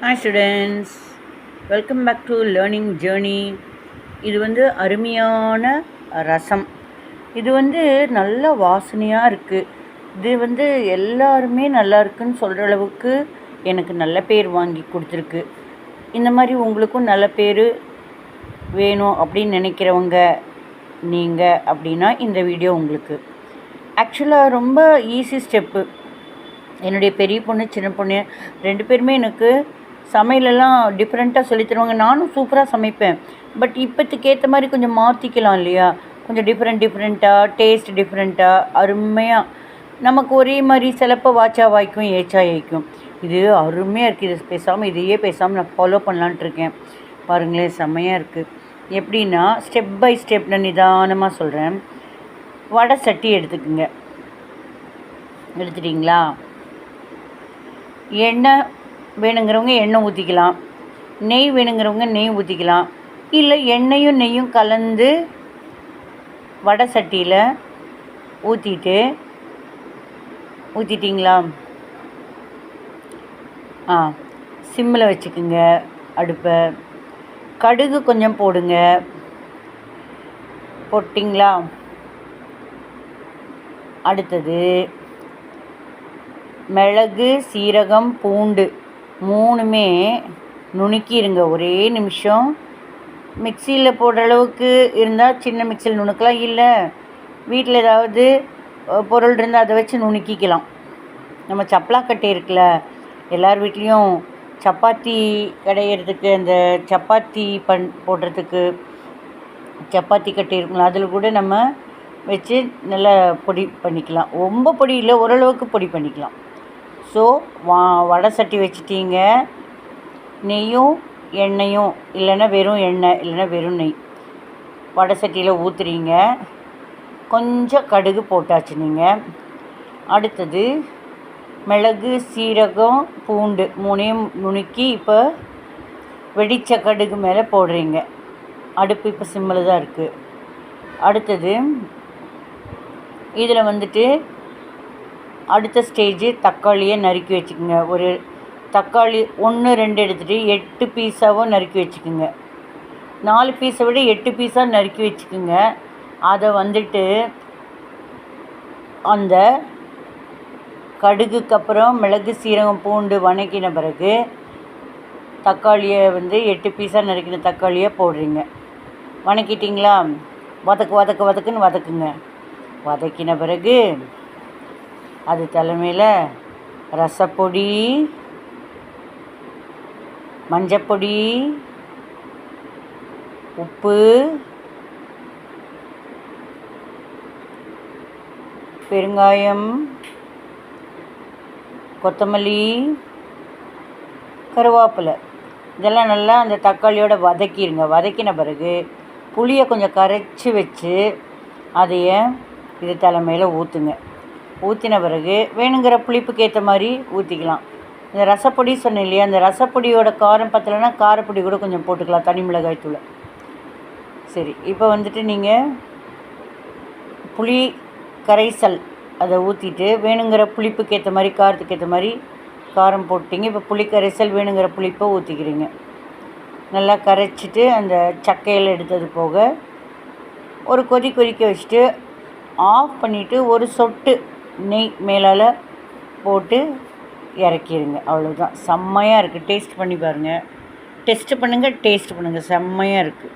Hi students, welcome back to learning journey. இது அருமையான ரசம். இது நல்ல வாசனையாக இருக்குது. இது எல்லாருமே நல்லா இருக்குன்னு சொல்கிற அளவுக்கு எனக்கு நல்ல பேர் வாங்கி கொடுத்துருக்கு. இந்த மாதிரி உங்களுக்கும் நல்ல பேர் வேணும் அப்படின்னு நினைக்கிறவங்க நீங்கள் அப்படின்னா இந்த வீடியோ உங்களுக்கு. ஆக்சுவலாக ரொம்ப ஈஸி ஸ்டெப்பு. என்னுடைய பெரிய பொண்ணு சின்ன பொண்ணு 2 பேருமே எனக்கு சமையலெல்லாம் டிஃப்ரெண்ட்டாக சொல்லி தருவாங்க. நானும் சூப்பராக சமைப்பேன். பட் இப்போத்துக்கு ஏற்ற மாதிரி கொஞ்சம் மாற்றிக்கலாம் இல்லையா? கொஞ்சம் டிஃப்ரெண்ட்டாக டேஸ்ட் டிஃப்ரெண்ட்டாக அருமையாக நமக்கு ஒரே மாதிரி சிலப்போ வாச்சா வாய்க்கும் ஏச்சா ஏய்க்கும். இது அருமையாக இருக்குது. இது பேசாமல் நான் ஃபாலோ பண்ணலான்ட்டு இருக்கேன். பாருங்களேன், செம்மையாக இருக்குது. எப்படின்னா ஸ்டெப் பை ஸ்டெப் நான் நிதானமாக சொல்கிறேன். வடை சட்டி எடுத்துக்குங்க. எடுத்துட்டிங்களா? எண்ணெய் வேணுங்கிறவங்க எண்ணெய் ஊற்றிக்கலாம். நெய் வேணுங்கிறவங்க நெய் ஊற்றிக்கலாம். இல்லை எண்ணெயும் நெய்யும் கலந்து வடை சட்டியில் ஊற்றிட்டிங்களா? சிம்மில் வச்சுக்குங்க அடுப்பை. கடுகு கொஞ்சம் போடுங்க. போட்டிங்களா? அடுத்தது மிளகு, சீரகம், பூண்டு 3மே நுணுக்கிடுங்க. ஒரே நிமிஷம். மிக்சியில் போடுற அளவுக்கு இருந்தால் சின்ன மிக்சியில் நுணுக்கலாம். இல்லை வீட்டில் ஏதாவது பொருள் இருந்தால் அதை வச்சு நுணுக்கிக்கலாம். நம்ம சப்பலாக்கட்டை இருக்குல்ல, எல்லார் வீட்லேயும் சப்பாத்தி கடையிறதுக்கு அந்த சப்பாத்தி போடுறதுக்கு சப்பாத்தி கட்டை இருக்குங்களா, அதில் கூட நம்ம வச்சு நல்லா பொடி பண்ணிக்கலாம். ரொம்ப பொடி இல்லை, ஓரளவுக்கு பொடி பண்ணிக்கலாம். ஸோ வடை சட்டி வச்சுட்டிங்க. நெய்யும் எண்ணெயும் இல்லைன்னா வெறும் எண்ணெய் இல்லைன்னா வெறும் நெய் வடை சட்டியில் ஊற்றுறீங்க. கொஞ்சம் கடுகு போட்டாச்சு நீங்கள். அடுத்தது மிளகு, சீரகம், பூண்டு 3யும் நுணுக்கி இப்போ வெடித்த கடுகு மேலே போடுறீங்க. அடுப்பு இப்போ சிம்மில் தான் இருக்குது. அடுத்தது இதில் அடுத்த ஸ்டேஜு தக்காளியை நறுக்கி வச்சுக்கோங்க. ஒரு தக்காளி 1-2 எடுத்துகிட்டு 8 பீஸாகவும் நறுக்கி வச்சுக்கோங்க. 4 பீஸை விட 8 பீஸாக நறுக்கி வச்சுக்கோங்க. அதை அந்த கடுகுக்கு அப்புறம் மிளகு, சீரகம், பூண்டு வணக்கின பிறகு தக்காளியை 8 பீஸாக நறுக்கின தக்காளியை போடுறீங்க. வணக்கிட்டிங்களா? வதக்குன்னு வதக்குங்க. வதக்கின பிறகு அது தலைமையில் ரசப்பொடி, மஞ்சப்பொடி, உப்பு, பெருங்காயம், கொத்தமல்லி, கருவேப்பிலை இதெல்லாம் நல்லா அந்த தக்காளியோட வதக்கிடுங்க. வதக்கின பிறகு புளியை கொஞ்சம் கரைச்சி வச்சு அதையே இது தலைமையில் ஊற்றுங்க. ஊற்றின பிறகு வேணுங்கிற புளிப்புக்கு ஏற்ற மாதிரி ஊற்றிக்கலாம். இந்த ரசப்பொடி சொன்னேன் இல்லையா, அந்த ரசப்பொடியோட காரம் பத்தலைன்னா காரப்பொடி கூட கொஞ்சம் போட்டுக்கலாம், தனி மிளகாய் தூளை. சரி, இப்போ நீங்கள் புளி கரைசல் அதை ஊற்றிட்டு வேணுங்கிற புளிப்புக்கு ஏற்ற மாதிரி காரத்துக்கு ஏற்ற மாதிரி காரம் போட்டிங்க. இப்போ புளி கரைசல் வேணுங்கிற புளிப்பை ஊற்றிக்கிறீங்க. நல்லா கரைச்சிட்டு அந்த சக்கையில் எடுத்தது போக ஒரு கொதிக்க வச்சுட்டு ஆஃப் பண்ணிவிட்டு ஒரு சொட்டு நெய் மேலால் போட்டு இறக்கிடுங்க. அவ்வளோதான். செம்மையாக இருக்குது. டேஸ்ட் பண்ணி பாருங்கள். டேஸ்ட் பண்ணுங்கள். செம்மையாக இருக்குது.